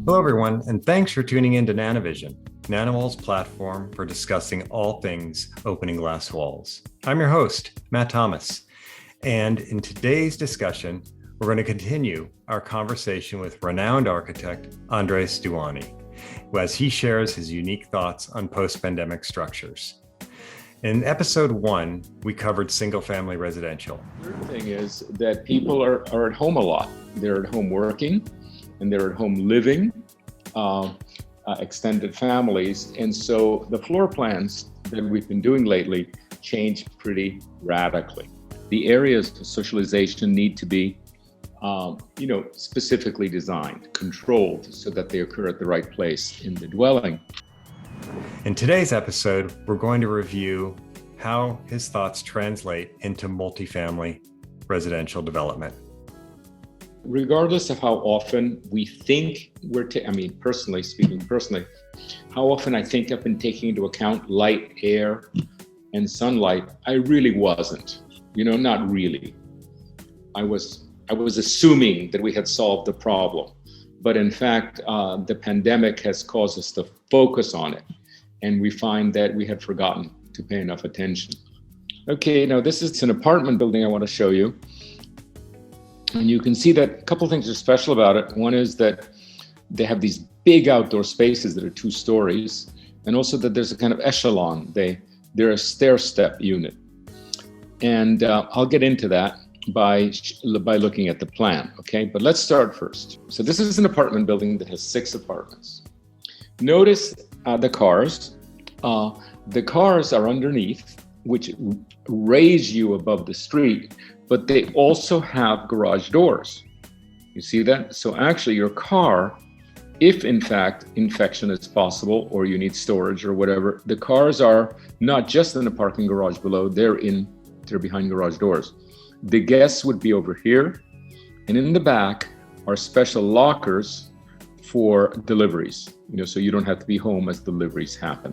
Hello, everyone, and thanks for tuning in to NanaVISION, NanaWall's platform for discussing all things opening glass walls. I'm your host, Matt Thomas, and in today's discussion, we're going to continue our conversation with renowned architect Andres Duany, as he shares his unique thoughts on post-pandemic structures. In episode 1, we covered single-family residential. The third thing is that people are at home a lot. They're at home working, and they're at home living, extended families. And so the floor plans that we've been doing lately change pretty radically. The areas of socialization need to be, specifically designed, controlled, so that they occur at the right place in the dwelling. In today's episode, we're going to review how his thoughts translate into multifamily residential development. Regardless of how often we think personally, how often I think I've been taking into account light, air, and sunlight, I really wasn't. Not really. I was assuming that we had solved the problem. But in fact, the pandemic has caused us to focus on it. And we find that we had forgotten to pay enough attention. Okay, now this is an apartment building I want to show you. And you can see that a couple of things are special about it. One is that they have these big outdoor spaces that are 2 stories, and also that there's a kind of echelon. They're a stair-step unit. And I'll get into that by looking at the plan, okay? But let's start first. So this is an apartment building that has 6 apartments. Notice the cars. The cars are underneath, which raise you above the street, but they also have garage doors. You see that? So actually your car, if in fact infection is possible or you need storage or whatever, the cars are not just in the parking garage below, they're behind garage doors. The guests would be over here, and in the back are special lockers for deliveries, so you don't have to be home as deliveries happen.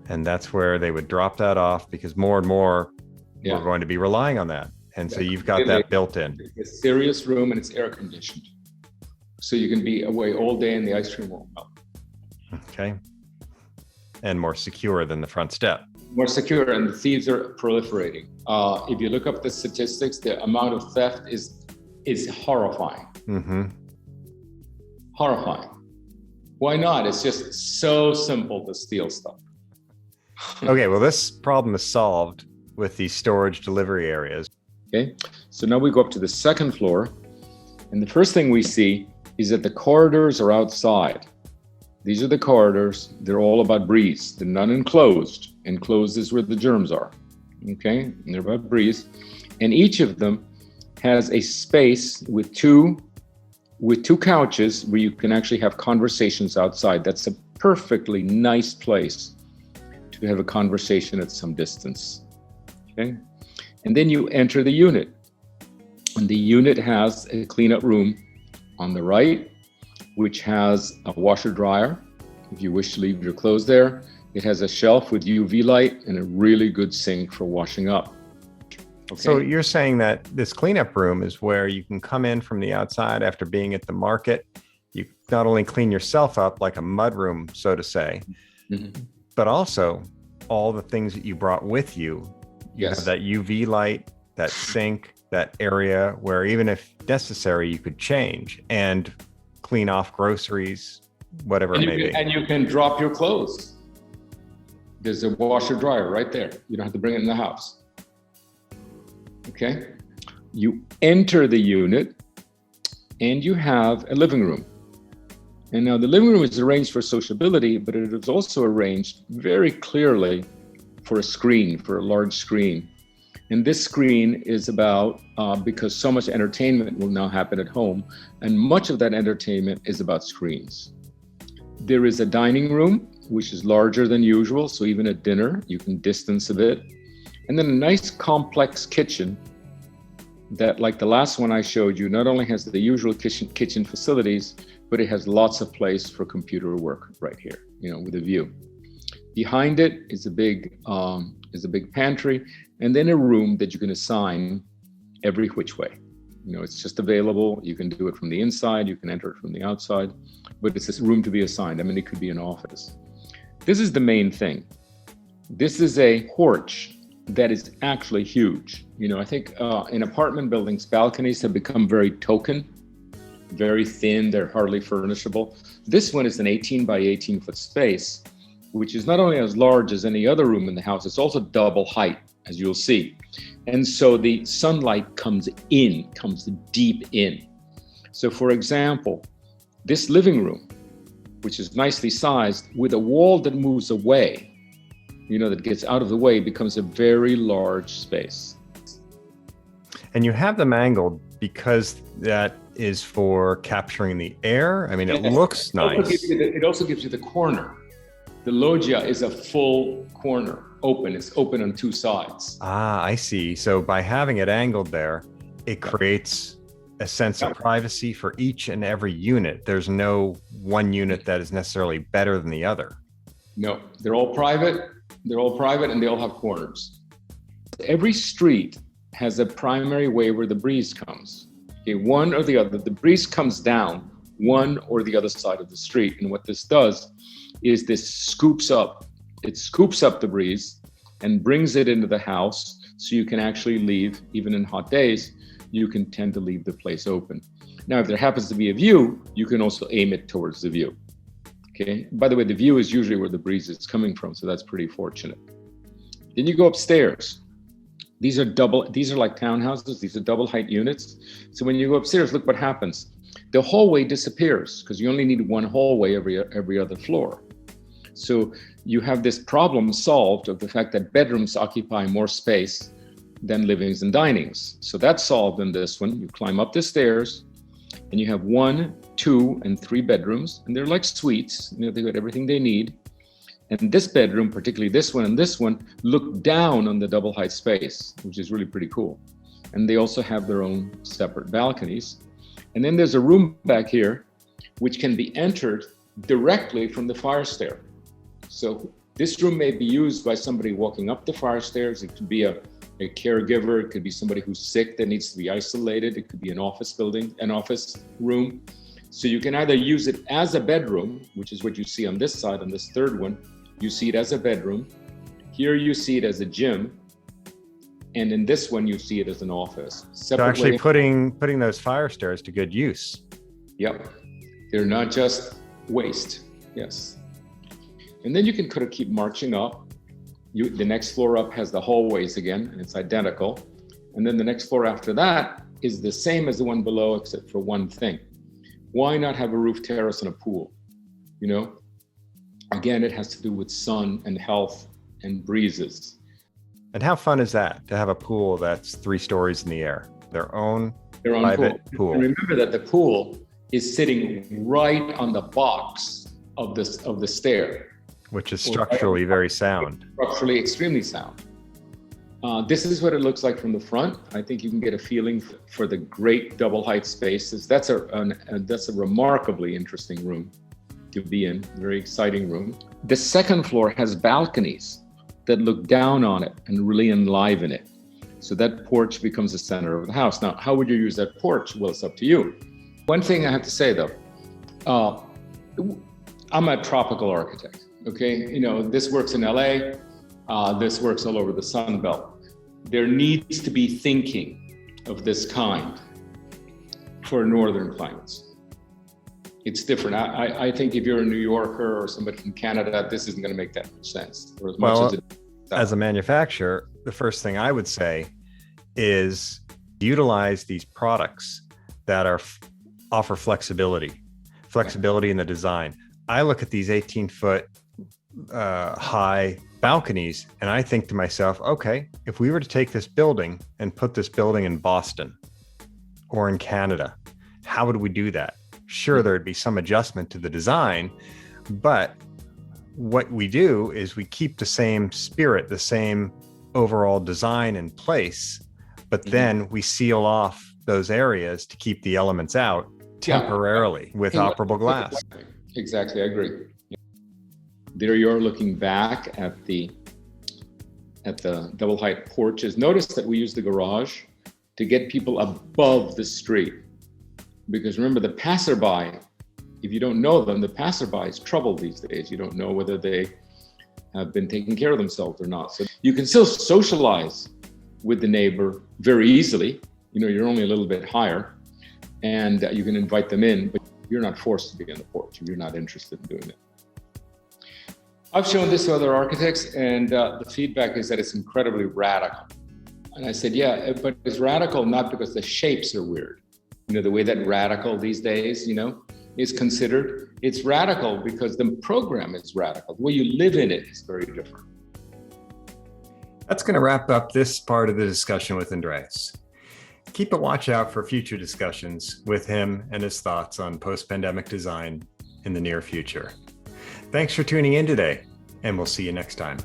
And that's where they would drop that off, because more and more we're going to be relying on that. And so you've got that built in. It's a serious room and it's air conditioned. So you can be away all day and the ice cream won't melt. Okay. And more secure than the front step. More secure, and the thieves are proliferating. If you look up the statistics, the amount of theft is horrifying. Mm-hmm. Horrifying. Why not? It's just so simple to steal stuff. Okay, well, this problem is solved with these storage delivery areas. Okay, so now we go up to the second floor, and the first thing we see is that the corridors are outside. These are the corridors. They're all about breeze. They're not enclosed. Enclosed is where the germs are. Okay, and they're about breeze. And each of them has a space with two couches where you can actually have conversations outside. That's a perfectly nice place to have a conversation at some distance. Okay, and then you enter the unit. And the unit has a cleanup room on the right, which has a washer dryer if you wish to leave your clothes there. It has a shelf with UV light and a really good sink for washing up. Okay. So you're saying that this cleanup room is where you can come in from the outside after being at the market. You not only clean yourself up like a mudroom, so to say, mm-hmm. but also all the things that you brought with you. You have that UV light, that sink, that area where even if necessary, you could change and clean off groceries, whatever it may be. And you can drop your clothes. There's a washer dryer right there. You don't have to bring it in the house. Okay? You enter the unit and you have a living room. And now the living room is arranged for sociability, but it is also arranged very clearly for a screen, for a large screen. And this screen is about, because so much entertainment will now happen at home, and much of that entertainment is about screens. There is a dining room, which is larger than usual, so even at dinner, you can distance a bit. And then a nice complex kitchen that, like the last one I showed you, not only has the usual kitchen facilities, but it has lots of place for computer work right here, with a view. Behind it is a big pantry, and then a room that you can assign every which way. It's just available. You can do it from the inside, you can enter it from the outside, but it's a room to be assigned. I mean, it could be an office. This is the main thing. This is a porch that is actually huge. I think in apartment buildings, balconies have become very token, very thin, they're hardly furnishable. This one is an 18 by 18 foot space, which is not only as large as any other room in the house, it's also double height, as you'll see. And so the sunlight comes deep in. So for example, this living room, which is nicely sized, with a wall that moves away, that gets out of the way, becomes a very large space. And you have them angled because that is for capturing the air. I mean, it looks nice. It also gives you the corner. The loggia is a full corner, open. It's open on two sides. Ah, I see. So by having it angled there, it creates a sense of privacy for each and every unit. There's no one unit that is necessarily better than the other. No, they're all private. And they all have corners. Every street has a primary way where the breeze comes. Okay, one or the other. The breeze comes down one or the other side of the street. And what this does is it scoops up the breeze and brings it into the house, so you can actually leave. Even in hot days, you can tend to leave the place open. Now, if there happens to be a view, you can also aim it towards the view. Okay. By the way, the view is usually where the breeze is coming from, so that's pretty fortunate. Then you go upstairs. These are like townhouses. These are double height units. So when you go upstairs, look what happens. The hallway disappears because you only need one hallway every other floor. So you have this problem solved of the fact that bedrooms occupy more space than livings and dinings. So that's solved in this one. You climb up the stairs and you have 1, 2, and 3 bedrooms, and they're like suites. They've got everything they need. And this bedroom, particularly this one and this one, look down on the double height space, which is really pretty cool. And they also have their own separate balconies. And then there's a room back here, which can be entered directly from the fire stair. So this room may be used by somebody walking up the fire stairs. It could be a caregiver. It could be somebody who's sick that needs to be isolated. It could be an office room. So you can either use it as a bedroom, which is what you see on this side, on this third one. You see it as a bedroom. Here you see it as a gym. And in this one, you see it as an office. So actually putting those fire stairs to good use. Yep. They're not just waste. Yes. And then you can kind of keep marching up. The next floor up has the hallways again, and it's identical. And then the next floor after that is the same as the one below, except for one thing. Why not have a roof terrace and a pool? Again, it has to do with sun and health and breezes. And how fun is that, to have a pool that's 3 stories in the air? Their own private pool. And remember that the pool is sitting right on the box of the stair. Which is structurally very sound. Structurally extremely sound. This is what it looks like from the front. I think you can get a feeling for the great double height spaces. That's a remarkably interesting room to be in, very exciting room. The second floor has balconies that look down on it and really enliven it. So that porch becomes the center of the house. Now, how would you use that porch? Well, it's up to you. One thing I have to say though, I'm a tropical architect. Okay, this works in LA, this works all over the Sun Belt. There needs to be thinking of this kind for northern climates. It's different. I think if you're a New Yorker or somebody from Canada, this isn't going to make that much sense. Or as much as it does. As a manufacturer, the first thing I would say is utilize these products that offer flexibility in the design. I look at these 18-foot high balconies and I think to myself, okay, if we were to take this building and put this building in Boston or in Canada, how would we do that? Sure, there'd be some adjustment to the design, but what we do is we keep the same spirit, the same overall design in place, but then we seal off those areas to keep the elements out temporarily with operable glass. Exactly, I agree. There you're looking back at the double height porches. Notice that we use the garage to get people above the street. Because remember, the passerby, if you don't know them, the passerby is trouble these days. You don't know whether they have been taking care of themselves or not. So you can still socialize with the neighbor very easily. You're only a little bit higher, and you can invite them in, but you're not forced to be on the porch if you're not interested in doing it. I've shown this to other architects, and the feedback is that it's incredibly radical. And I said, yeah, but it's radical not because the shapes are weird. The way that radical these days, is considered. It's radical because the program is radical. The way you live in it is very different. That's going to wrap up this part of the discussion with Andreas. Keep a watch out for future discussions with him and his thoughts on post-pandemic design in the near future. Thanks for tuning in today, and we'll see you next time.